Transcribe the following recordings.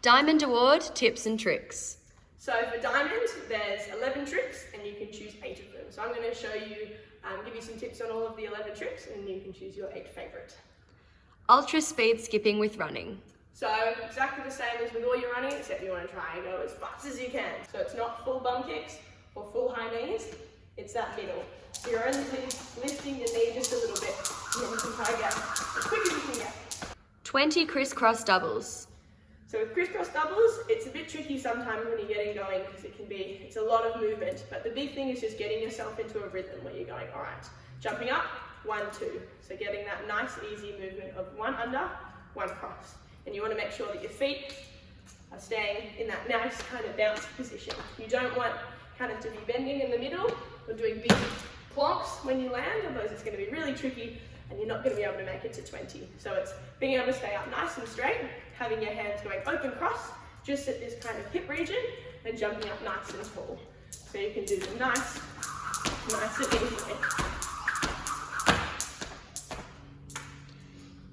Diamond Award tips and tricks. So for Diamond, there's 11 tricks and you can choose 8 of them. So I'm going to show you, give you some tips on all of the 11 tricks and you can choose your 8 favourite. Ultra speed skipping with running. So exactly the same as with all your running, except you want to try and go as fast as you can. So it's not full bum kicks or full high knees, it's that middle. So you're only lifting your knee just a little bit and then you can try and get as quick as you can get. 20 crisscross doubles. So with crisscross doubles, it's a bit tricky sometimes when you're getting going because it's a lot of movement. But the big thing is just getting yourself into a rhythm where you're going, all right, jumping up, 1, 2. So getting that nice, easy movement of 1 under, 1 cross. And you want to make sure that your feet are staying in that nice kind of bounce position. You don't want kind of to be bending in the middle or doing big plonks when you land, otherwise it's going to be really tricky and you're not going to be able to make it to 20. So it's being able to stay up nice and straight, having your hands going open cross, just at this kind of hip region, and jumping up nice and tall. So you can do them nice and easy.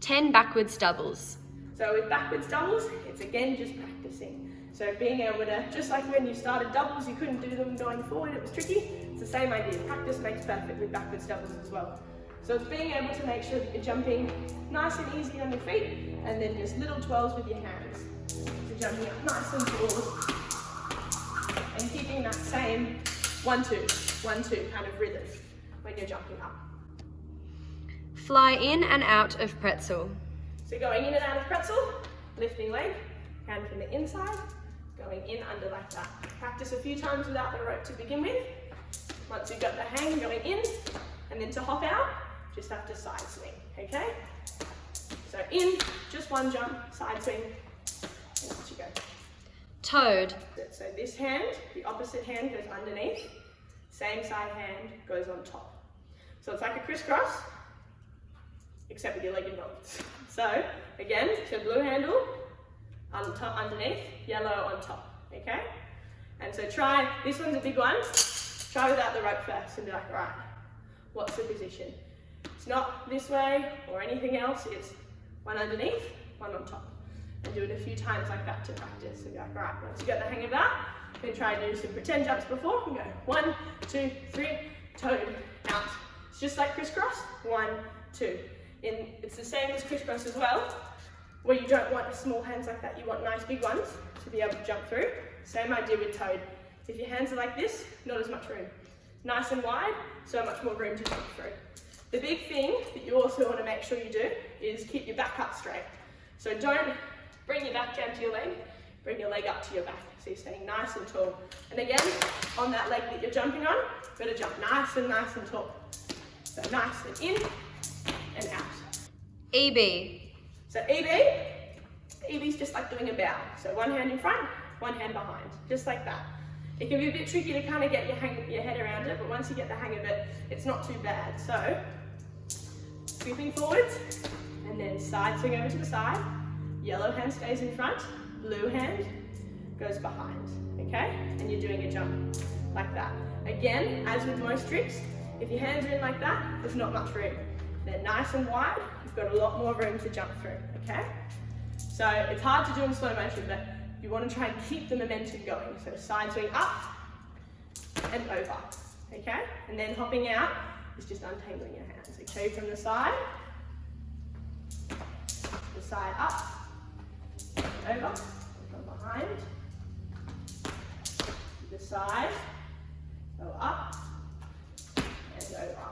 10 backwards doubles. So with backwards doubles, it's again just practicing. So being able to, just like when you started doubles, you couldn't do them going forward, it was tricky. It's the same idea, practice makes perfect with backwards doubles as well. So it's being able to make sure that you're jumping nice and easy on your feet, and then just little twirls with your hands. So jumping up nice and forward, and keeping that same 1, 2, 1, 2 kind of rhythm when you're jumping up. Fly in and out of pretzel. So going in and out of pretzel, lifting leg, hand from the inside, going in under like that. Practice a few times without the rope to begin with. Once you've got the hang, going in, and then to hop out, just have to side swing, okay? So in, just 1 jump, side swing, and off you go. Toad. So this hand, the opposite hand goes underneath, same side hand goes on top. So it's like a crisscross, except with your leg involved. So again, so blue handle, on top, underneath, yellow on top, okay? And so try, this one's a big one, try without the rope first and be like, all right, what's the position? It's not this way or anything else, it's 1 underneath, 1 on top. And do it a few times like that to practice. And be like, all right, once you get the hang of that, then try and do some pretend jumps before and go 1, 2, 3, toad, out. It's just like crisscross, 1, 2. It's the same as crisscross as well, where you don't want small hands like that, you want nice big ones to be able to jump through. Same idea with toad. If your hands are like this, not as much room. Nice and wide, so much more room to jump through. The big thing that you also want to make sure you do is keep your back up straight. So don't bring your back down to your leg, bring your leg up to your back. So you're staying nice and tall. And again, on that leg that you're jumping on, you've got to jump nice and tall. So nice and in and out. EB. So EB's just like doing a bow. So 1 hand in front, 1 hand behind, just like that. It can be a bit tricky to kind of get your head around it, but once you get the hang of it, it's not too bad. So, scooping forwards, and then side swing over to the side. Yellow hand stays in front, blue hand goes behind, okay? And you're doing a jump like that. Again, as with most tricks, if your hands are in like that, there's not much room. They're nice and wide, you've got a lot more room to jump through, okay? So it's hard to do in slow motion, but you want to try and keep the momentum going. So side swing up and over, okay? And then hopping out is just untangling your hands, okay? From the side up, and over, and from behind, to the side, go up, and over.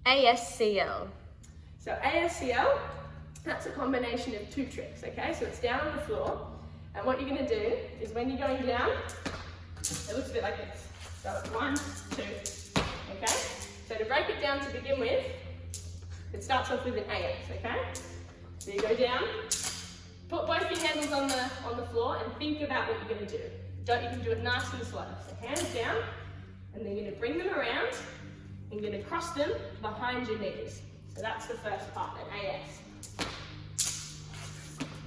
ASCL. So ASCL, that's a combination of 2 tricks, okay? So it's down on the floor, and what you're going to do is when you're going down, it looks a bit like this. So it's 1, 2, okay? So to break it down to begin with, it starts off with an AS, okay? So you go down, put both your handles on the floor and think about what you're going to do. You can do it nice and slow. So hands down, and then you're going to bring them around, and you're going to cross them behind your knees. So that's the first part, an AS.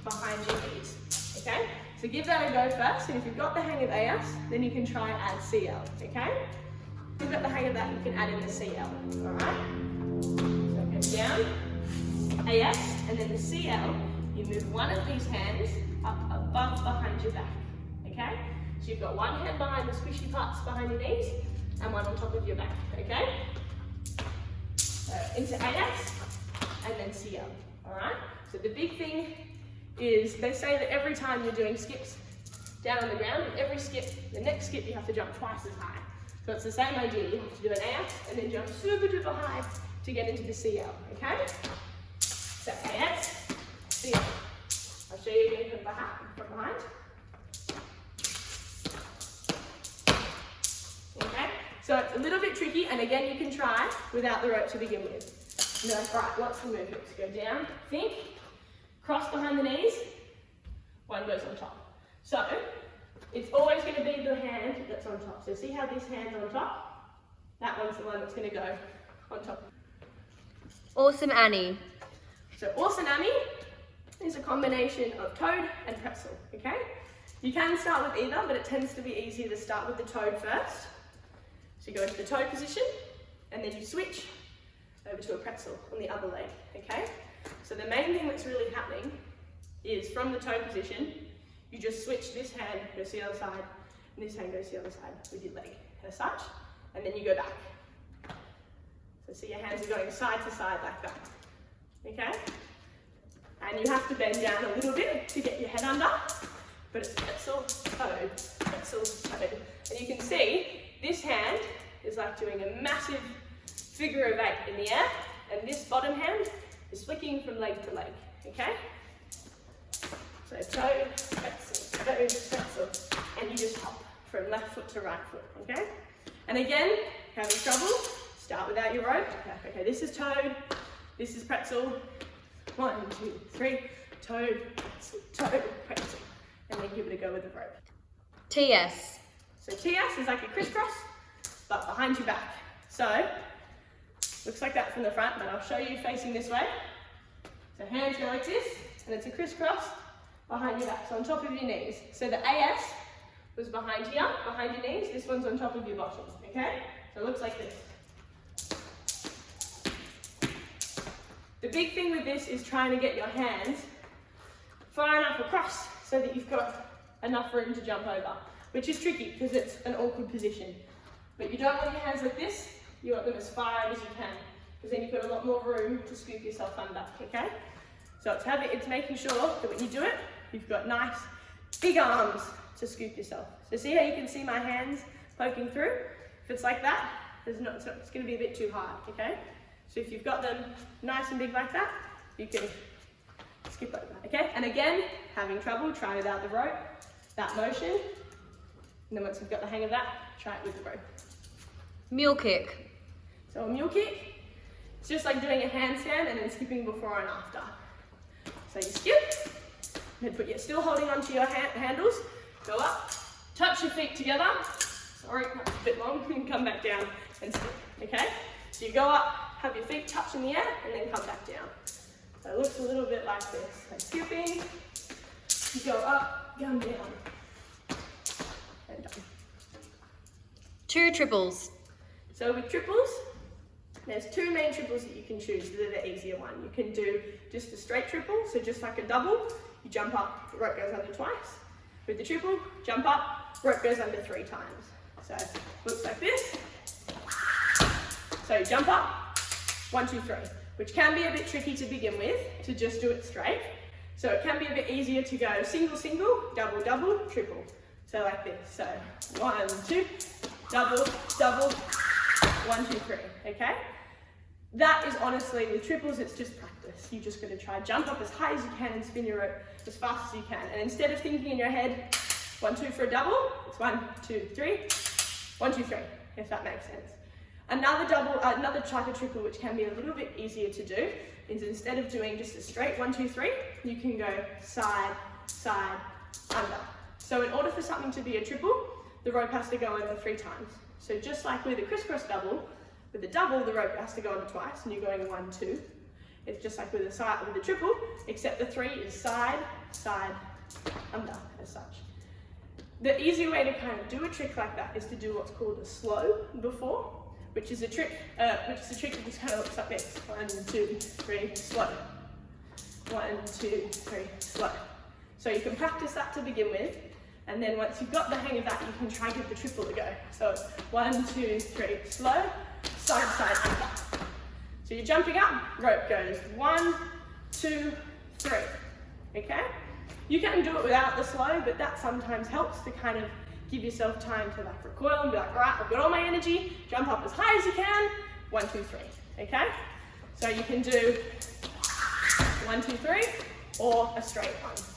Behind your knees, okay? So give that a go first, and if you've got the hang of AS, then you can try and add CL, okay? If you've got the hang of that, you can add in the CL, all right? So go down, AS, and then the CL you move one of these hands up above behind your back, okay? So you've got one hand behind the squishy parts behind your knees and one on top of your back, okay? Into AS and then CL, all right? So the big thing is they say that every time you're doing skips down on the ground, with every skip, the next skip you have to jump twice as high. So it's the same idea, you have to do an AS and then jump super duper high to get into the CL, okay? So AS, CL. I'll show you again from behind. Okay, so it's a little bit tricky, and again you can try without the rope to begin with. You're like, right, what's the movement? So go down, think, cross behind the knees, one goes on top. So it's always going to be the hand that's on top. So see how this hand's on top? That one's the one that's going to go on top. Awesome Annie. So Awesome Annie is a combination of toad and pretzel, okay? You can start with either, but it tends to be easier to start with the toad first. So you go into the toad position, and then you switch over to a pretzel on the other leg, okay? So the main thing that's really happening is from the toad position, you just switch this hand, goes to the other side, and this hand goes to the other side with your leg as such, and then you go back. So see your hands are going side to side like that, okay? And you have to bend down a little bit to get your head under, but it's pretzel, toad, and you can see this hand is like doing a massive figure of 8 in the air, and this bottom hand is flicking from leg to leg, okay? So toad, pretzel, and you just hop from left foot to right foot, okay? And again, having trouble, start without your rope. Okay, this is toad, this is pretzel. 1, 2, 3, toad, pretzel, and then give it a go with the rope. TS. So TS is like a crisscross, but behind your back. So, looks like that from the front, but I'll show you facing this way. So hands go like this, and it's a crisscross behind your back, so on top of your knees. So the AS was behind here, behind your knees, this one's on top of your bottom, okay? So it looks like this. The big thing with this is trying to get your hands far enough across so that you've got enough room to jump over, which is tricky because it's an awkward position. But you don't want your hands like this, you want them as far out as you can, because then you've got a lot more room to scoop yourself under, okay? So it's making sure that when you do it, you've got nice big arms to scoop yourself. So see how you can see my hands poking through? If it's like that, it's going to be a bit too hard, okay? So if you've got them nice and big like that, you can skip over, okay? And again, having trouble, try without the rope, that motion. And then once you've got the hang of that, try it with the rope. Mule kick. So a mule kick, it's just like doing a handstand and then skipping before and after. So you skip, then still holding onto your handles, go up, touch your feet together. Sorry, that's a bit long, and come back down and skip, okay? So you go up, have your feet touch in the air, and then come back down. So it looks a little bit like this. So skipping, you go up, come down, and done. 2 triples. So with triples, there's 2 main triples that you can choose. They're the easier one. You can do just a straight triple, so just like a double, you jump up, the rope goes under twice. With the triple, jump up, rope goes under 3 times. So it looks like this. So you jump up, 1, 2, 3, which can be a bit tricky to begin with, to just do it straight. So it can be a bit easier to go single, single, double, double, triple. So like this. So 1, 2, double, double, 1, 2, 3, okay? That is honestly, with triples, it's just practice. You're just gonna try jump up as high as you can and spin your rope as fast as you can. And instead of thinking in your head, 1, 2 for a double, it's 1, 2, 3, 1, 2, 3, if that makes sense. Another type of triple, which can be a little bit easier to do, is instead of doing just a straight 1, 2, 3, you can go side, side, under. So in order for something to be a triple, the rope has to go over 3 times. So just like with a crisscross double, with a double, the rope has to go under twice, and you're going 1, 2. It's just like with a triple, except the 3 is side, side, under, as such. The easy way to kind of do a trick like that is to do what's called a slow before, which is a trick that just kind of looks like this. 1, 2, 3, slow. 1, 2, 3, slow. So you can practice that to begin with, and then once you've got the hang of that, you can try and give the triple a go. So 1, 2, 3, slow, side, side, and back. So you're jumping up, rope goes 1, 2, 3, okay? You can do it without the slow, but that sometimes helps to kind of give yourself time to like recoil and be like, all right, I've got all my energy, jump up as high as you can, 1, 2, 3, okay? So you can do 1, 2, 3, or a straight one.